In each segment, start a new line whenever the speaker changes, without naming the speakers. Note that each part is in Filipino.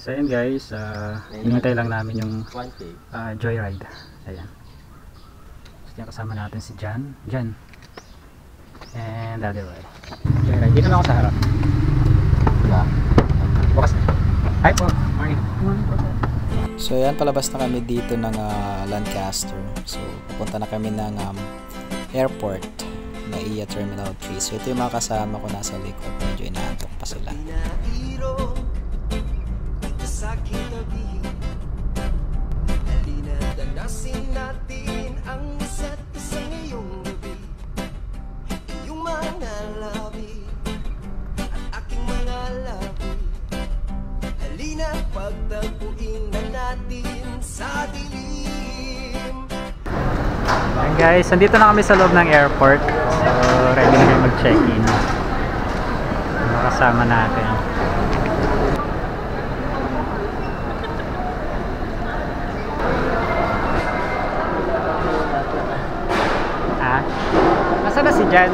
So ayan guys, hinintay lang namin yung joyride. Ayan. So yan, kasama natin si Jan. And Daddy Roy. Joyride. Dito na ako sa harap. Bukas. Hi po. Morning.
So ayan, palabas na kami dito ng Lancaster. So pupunta na kami ng airport na iya Terminal 3. So ito yung mga kasama ko nasa likod. Medyo inaantok pa sila.
Danasin natin ang isa't isa ngayong gabi. Iyong mga labi at aking mga labi. Halina pagtagpuin na natin sa dilim.
Ayan guys, nandito na kami sa loob ng airport. So ready na kayo mag-check-in. Mga kasama natin. Nasaan na si Jan?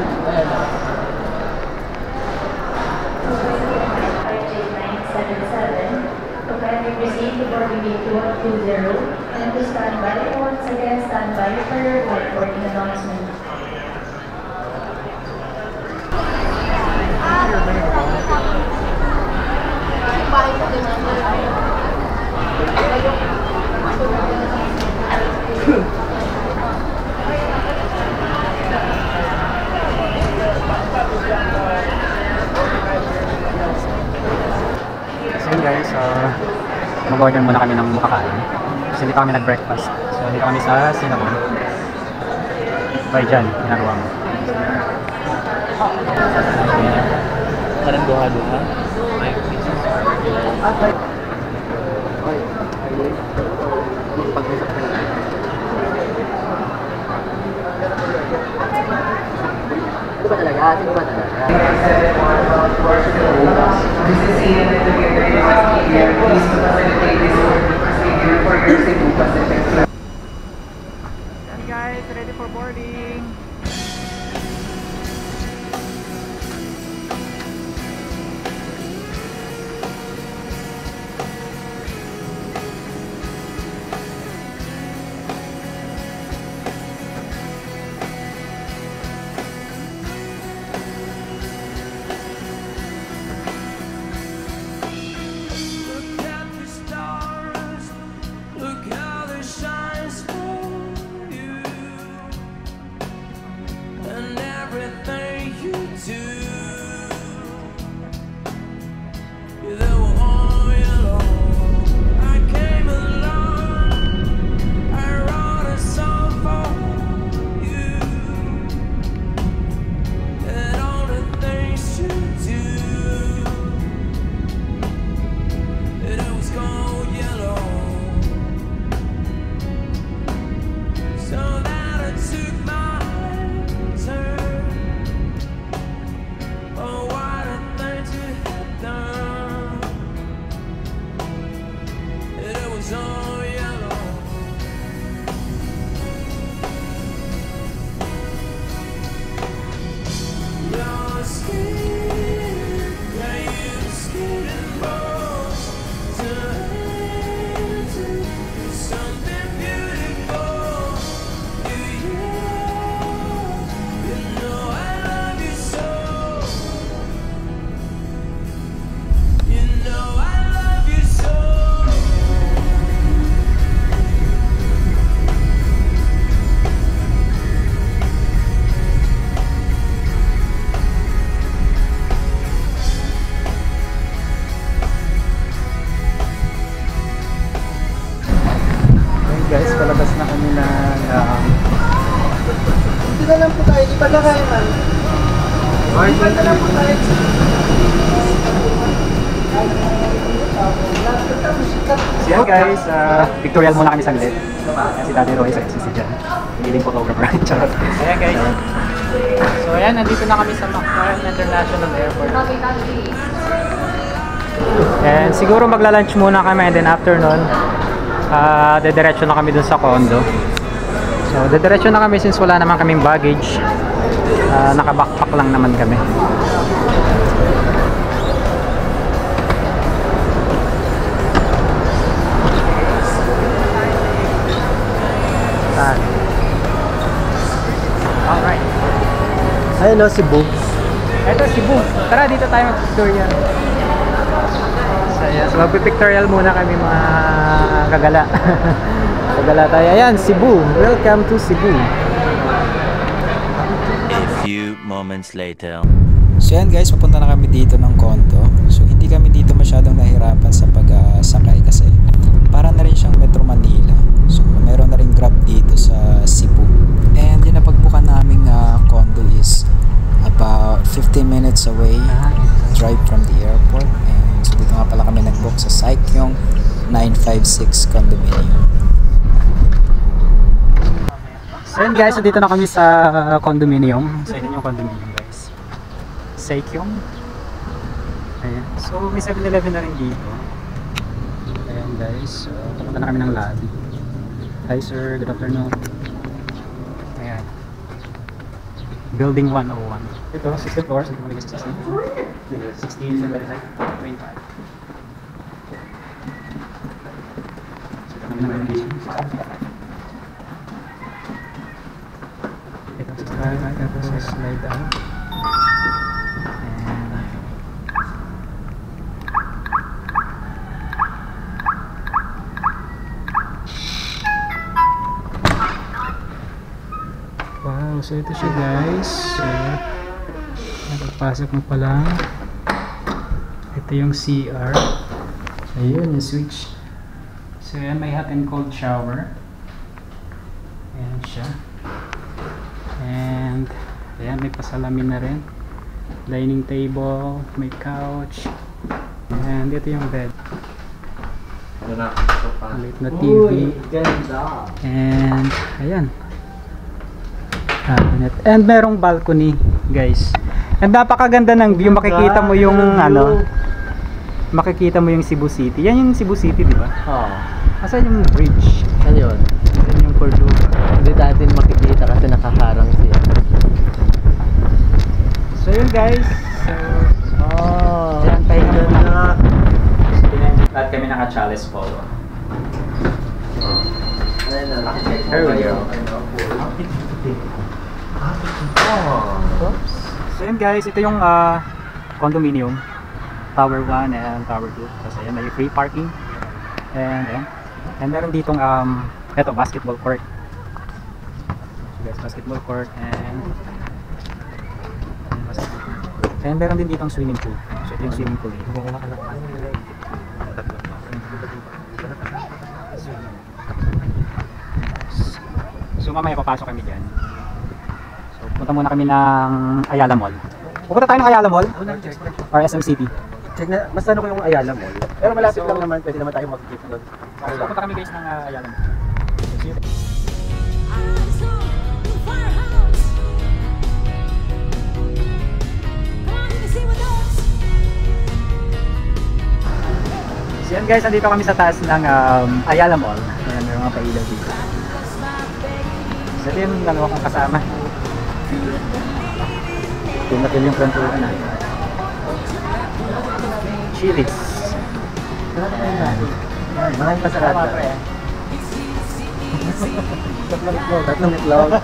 To kindly proceed to boarding gate 2120 and to stand by. Once again, stand by for your boarding announcement.
So guys, mag-order muna kami ng makakain kasi hindi pa kami nag-breakfast. So dito kami sa Cinnamon by Jan, ginagawa mo.
Parang duha-duha.
Ito ba talaga? Ito ba talaga?
And guys, ready for boarding. Guys, palabas na kami na
Dito na lang po tayo. Di pa na kayo man. Di pa na lang po tayo.
So guys, pictorial muna kami saglit. Si Daddy Roy, si Jan. Leading photographer. Charot. Ayan guys. So ayan, nandito na kami sa McCarran International Airport. And siguro magla-lunch muna kami and then after nun, dediretso na kami dun sa condo. So dediretso na kami since wala naman kaming baggage. Naka-backpack lang naman kami.
Ayun no, Cebu.
Ito, Cebu. Tara, dito tayo mag-pictorial. So, ayan. So, mag-pictorial muna kami mga kagala. Kagala tayo. Ayan, Cebu. Welcome to Cebu.
A few moments later.
So yan guys, papunta na kami dito ng condo. So hindi kami dito masyadong nahirapan sa pagsakay kasi para na rin siyang Metro Manila. So meron na rin Grab dito sa Cebu. And yung napagbukan naming condo is about 15 minutes away drive from the airport. And so dito nga pala kami nag-book sa Saikyong 956 condominium.
So yun guys, so dito na kami sa condominium. So yun yung condominium guys. Saikyong. Ayan. So may 7-Eleven na rin dito. Ayan guys. So pupunta na kami ng lobby. Hi sir, good afternoon. Ayan. Building 101. Ito, 16 floors. Ito mga 16. 16, 25. So ito kami ng renovation. Ito sa slide out. Wow, so ito siya guys. So, napagpasok mo pa lang. Ito yung CR. Ayun, yung switch. So yan, may hot and cold shower. Ayan siya. And ayan, may pasalamin na rin. Dining table, may couch. And ito yung bed. Maliit na TV. And ayan, cabinet. And merong balcony guys. And napakaganda ng view. Makikita mo yung makikita mo yung Cebu City. Yan yung Cebu City, di ba?
Oo.
Asan yung bridge?
Ayun.
Yan yung Cordoba.
Hindi natin makikita kasi nakaharang siya.
So yun guys. So,
Diyan pahinga muna.
Lahat kami naka-chalice polo.
Ayun na.
Here we go. Oops. So yun guys, ito yung condominium. Tower 1 and Tower 2. Kasi ayan, may free parking. And ayan. And meron ditong eto, basketball court. So guys, basketball court and meron din ditong swimming pool. So ito yung swimming pool dito. So mamaya papasok kami dyan. So punta muna kami ng Ayala Mall. Pupunta tayo ng Ayala Mall or SM City.
Check na, mas ano ko yung Ayala Mall. Pero malapit lang naman, pwede naman tayo mag-keep doon.
So pupunta kami guys ng Ayala Mall. See you. So yan guys, nandito kami sa taas ng Ayala Mall. Ayan, may mga pailaw dito. So ito yung dalawa kong kasama. Tumatil yung fronturan na. Chili's.
Maraming pasarada. Tatlong itlog.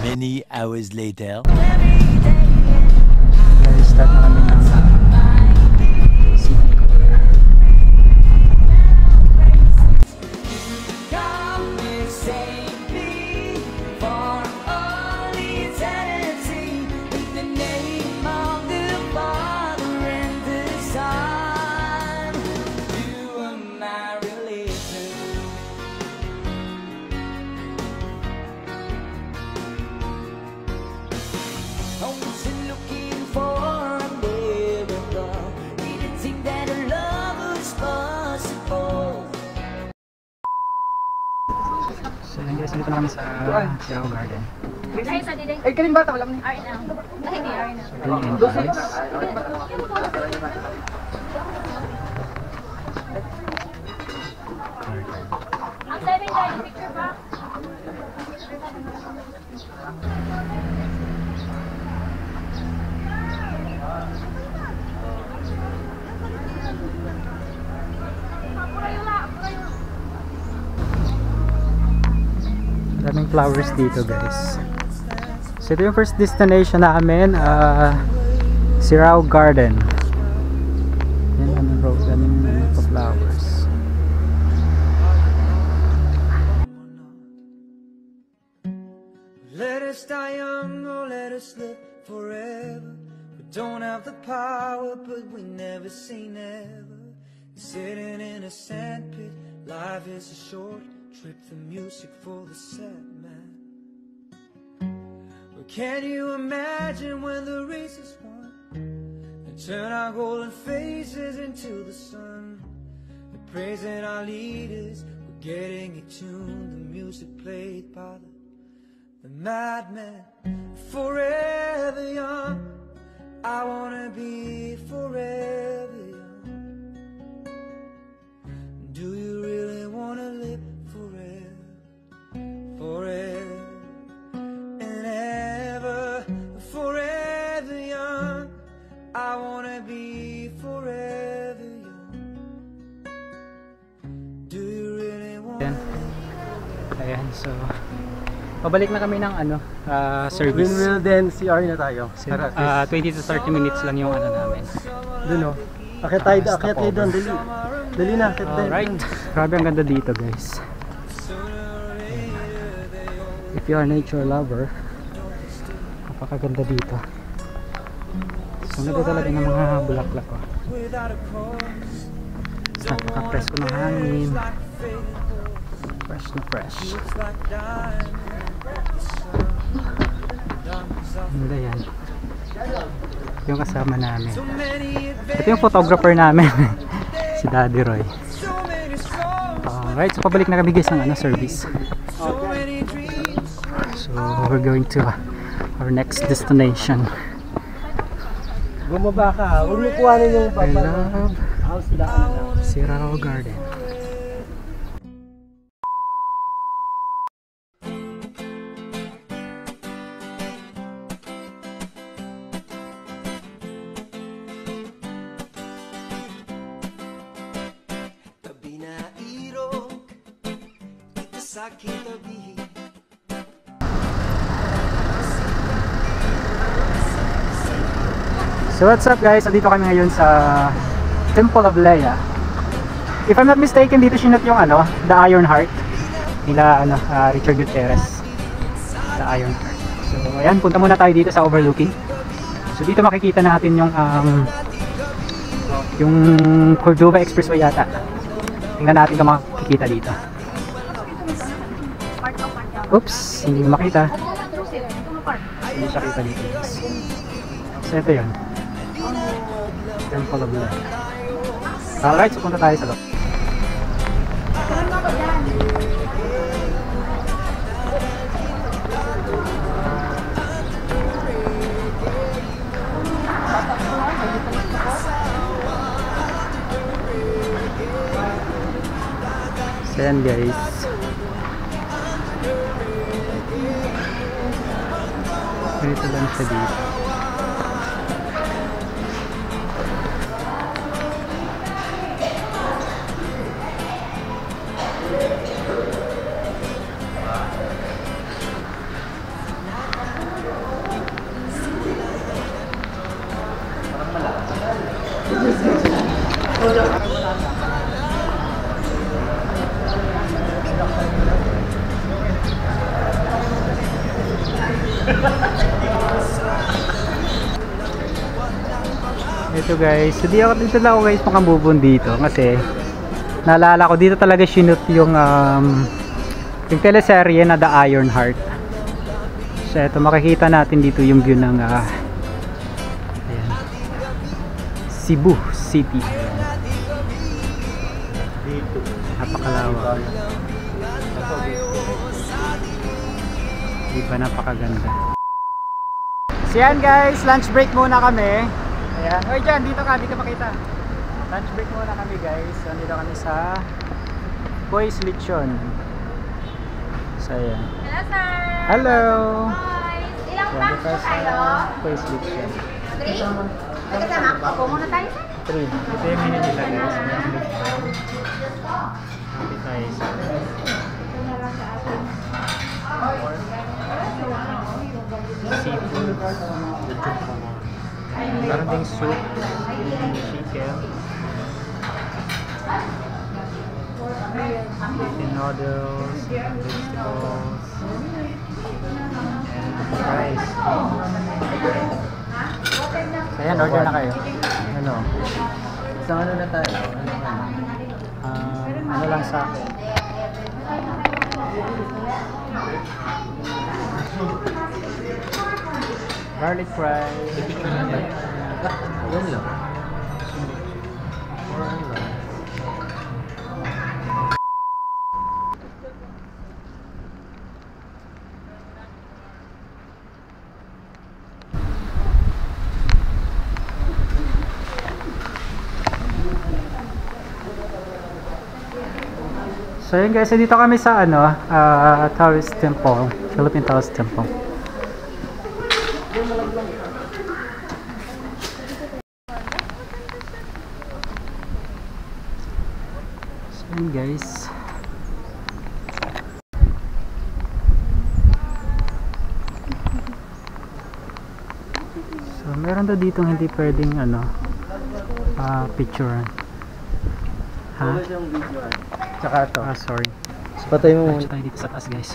Many hours later.
Guys, start na kami ng city tour. So yun guys, dito na kami sa Siao Garden.
Ay, sa diday.
Eh, kanin bata, wala mo
Ay, na. Ay, hindi, ay, na. Ang saving tayo, picture ba?
Daming flowers dito guys. So ito yung first destination namin, Sirao Garden. Yan ang road, daming flowers.
Let us die young or let us live forever. We don't have the power, but we never say never. Sitting in a sandpit, life is a short trip. The music for the sad man. Well, can you imagine when the race is won and turn our golden faces into the sun? We're praising our leaders, we're getting it tuned. The music played by the madman. Forever young, I wanna be forever young. Do you really wanna live forever, forever and ever? Forever young, I wanna be forever young. Do you really wanna?
Ayan, so pabalik na kami ng service.
Windmill then CR na tayo.
20 to 30 minutes lang yung namin.
Doon o. Akit tayo doon, dali. Dali na, akit tayo.
Alright, grabe ang ganda dito guys. If you are nature lover, napakaganda dito. So ganda talaga ng mga bulaklak ko. Napaka-presko ng hangin. Fresh na fresh. Ganda yan. Yung kasama namin. Ito yung photographer namin. Si Daddy Roy. Alright, so pabalik na kami guys ng service. So we're going to our next destination.
Bumaba ka, huwag mo kuhanin yung
I love
house daan.
Sirao Garden.
Tabi na irog, ito sa aking tabi.
So what's up guys? So dito kami ngayon sa Temple of Leia. If I'm not mistaken, dito sinut yung The Iron Heart nila Richard Gutierrez. The Iron Heart. So ayan, punta muna tayo dito sa overlooking. So dito makikita natin yung Cordova Expressway yata. Tingnan natin kung makikita dito. Oops, hindi ko makita. Hindi siya kita dito guys. So ito yun, Temple of Leia. Alright, so punta tayo sa loob. So yan guys, ganito lang siya dito. Ito guys, so dito lang ako guys makambubon dito kasi naalala ko dito talaga sinut yung teleserye na The Iron Heart. So ito makikita natin dito yung view ng ayan, Cebu City. Dito, napakalawak. Diba, napakaganda. So yan guys, lunch break muna kami. Ayan. Oy, dyan, dito ka makita. Lunch break muna kami guys. So, dito kami sa Boys Lechon. So ayan.
Hello, sir!
Hello!
Boys! Ilang
Ayan,
packs
dito
po
sa
kayo?
Boys Lechon.
3? Magkasama ako po muna tayo, sir.
3. Ito yung menu nila guys. Ayan, lechon. Appetizer. Seafood. Meron ding soup, chicken, chicken noodles, vegetables, and rice. Ayan, order na kayo. Ano?
Sa ano na tayo?
Ano lang sa akin? Garlic fries.
Yan lang.
So yun guys, dito kami sa ano, Taoist Temple, Philippine Taoist Temple. So yun guys. So meron daw dito hindi pwedeng ano, picture. Ha?
Tsaka ito.
Sorry.
So, patay mo muna.
Diretso tayo dito sa taas guys.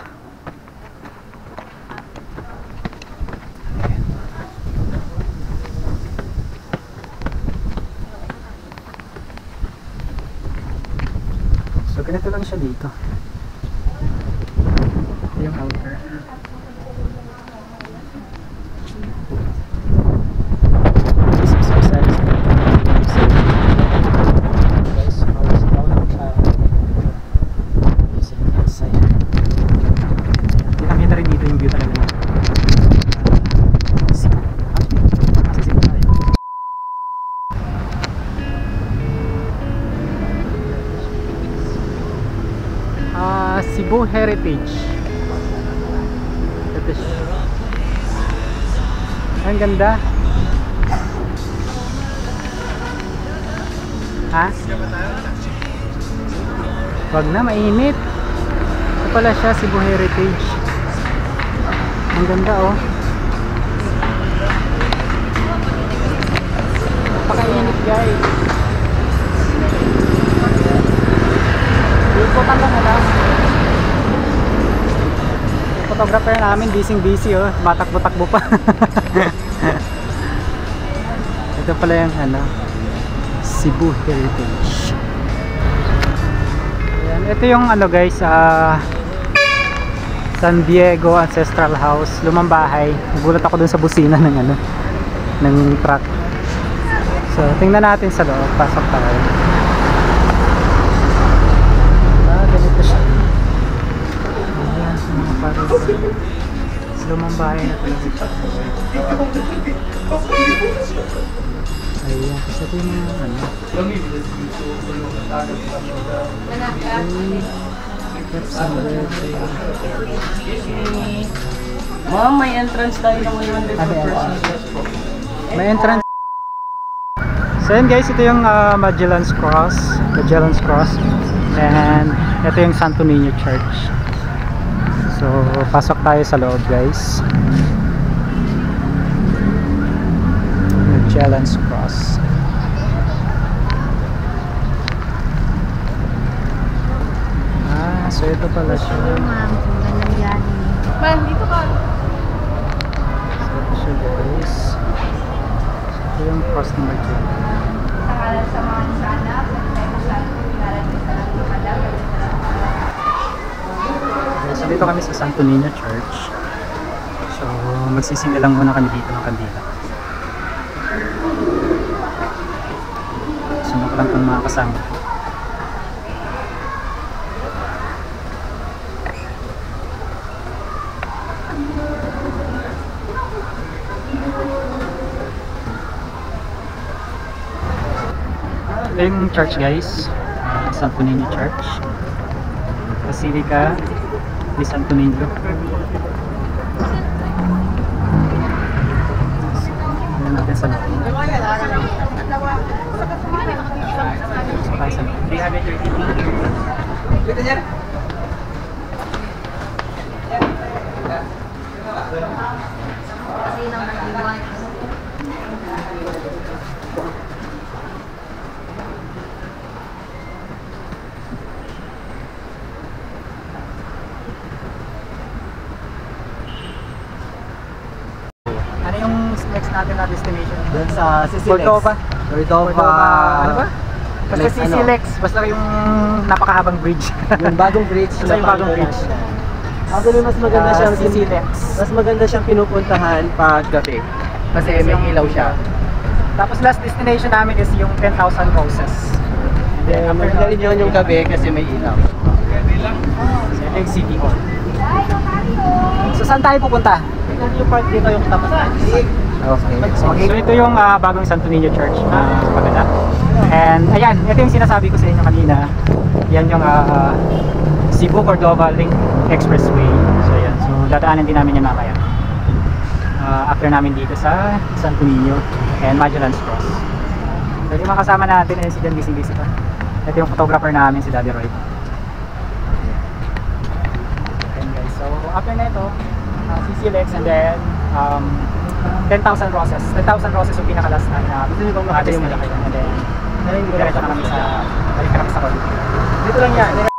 So ganito lang siya dito. Ito yung outer. This is our size. Guys, always down siya. Kita rin dito yung view talaga na Cebu Heritage. Ito siya. Ang ganda. Ha? Wag na, mainit. Ito pala siya, Cebu Heritage. Ang ganda oh. Napakainit guys. Ikutan lang na lang. Yung photographer namin busy oh. Matakbo-takbo pa. Ito pala yung ano, Cebu Heritage. Ayan, ito yung ano guys, San Diego Ancestral House, lumang bahay. Nagulat ako dun sa busina ng ano, ng truck. So, tingnan natin sa loob. Pasok tayo. Ganito siya. Ayan, mga parang lumang bahay na talaga siya. Ayan, kasi ito yung mga ano.
Ma'am, may entrance tayo ng 100%.
May entrance. So yun guys, ito yung Magellan's Cross. And ito yung Santo Niño Church. So pasok tayo sa loob guys. Magellan's Cross. So ito pala siya.
Ma'am, dito ka.
So ito siya guys. So ito yung cross ng Magellan.
Sa mga sana,
So dito kami sa Santo Niño Church. So magsisingil lang muna kami dito ng kandila. Sino ko lang itong mga kasama. Ito yung church guys, Santo Niño Church, Basilica di Santo Niño. Tignan natin sa loob. Sakay sa loob. 330. Ano yung next natin na destination?
Doon sa CC Lex.
Cordova.
Cordova.
Ano ba? Basta
Lex,
CC Lex. Basta yung napakahabang bridge.
Yung bagong bridge.
Basta yung bagong bridge.
Actually, mas maganda siyang
CC Lex.
Mas maganda siyang pinupuntahan pag gabi. Kasi may ilaw siya.
Tapos last destination namin is yung 10,000 Roses.
Then, maganda rin yun yung gabi kasi may ilaw.
So, ito yung City Hall. So saan tayo pupunta?
Yung park dito yung tapos.
Okay. So ito yung bagong Santo Niño Church na maganda. And ayan, ito yung sinasabi ko sa inyo kanina. Yan yung Cebu Cordova Link Expressway. So ayan, so dadaanan din namin yan mamaya. After namin dito sa Santo Niño and Magellan's Cross. So yung mga kasama natin ay si John busy pa. Ito yung photographer namin, si Daddy Roy. And guys, so after na ito, CC Lex and then 10,000 Roses. 10,000 Roses yung pinaka-last na address nila kayo. And then diretso na kami sa balik na kami sa Cordova. Dito lang yan.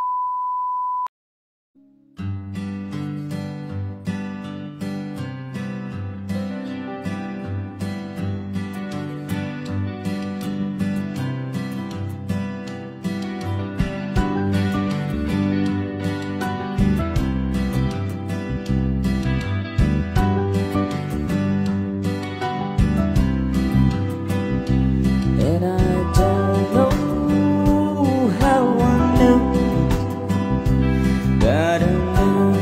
And I don't know how I knew that I knew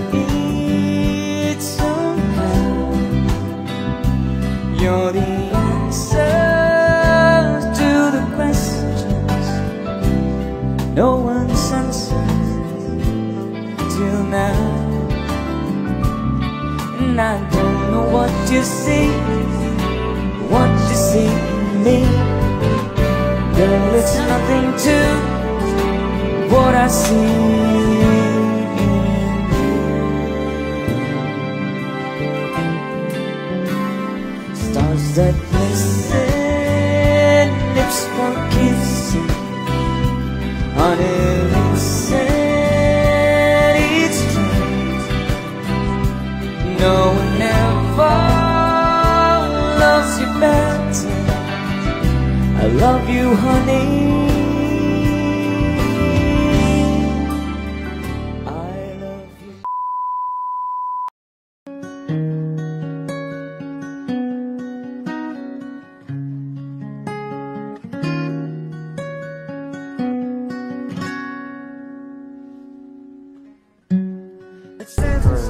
it somehow. You're the answer to the questions no one's answered till now. And I don't know what you see in me. Girl, it's nothing to what I see in you. Stars that glisten, lips for kissing, honey, listen, it's true. No one ever loves you better. I love you, honey. I love you.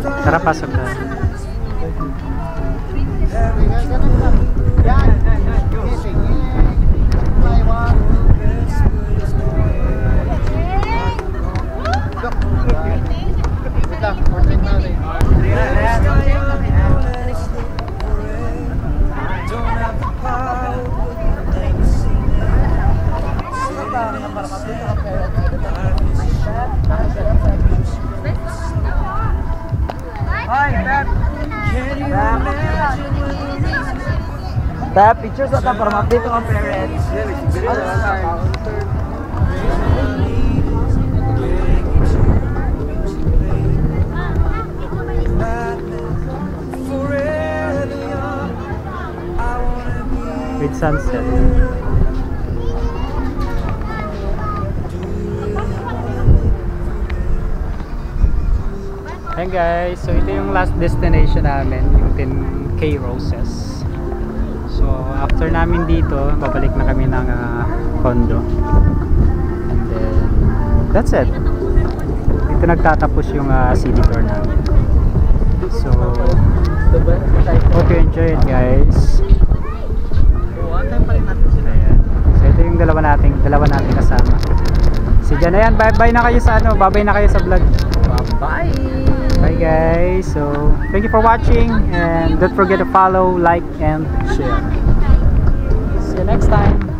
Tara, pasok na.
Tap, pictures ata para ma-update ang parents.
With sunset. Ayan guys, so ito yung last destination namin, yung 10K Roses. So after namin dito, babalik na kami ng condo. And then that's it. Dito nagtatapos yung city tour namin. So hope you enjoy it guys. Ayan. So ito yung dalawa nating kasama. Si Jan, ayan, bye-bye na kayo sa ano, bye-bye na kayo sa vlog.
Bye-bye!
Bye guys. So, thank you for watching and don't forget to follow, like, and share. See you next time.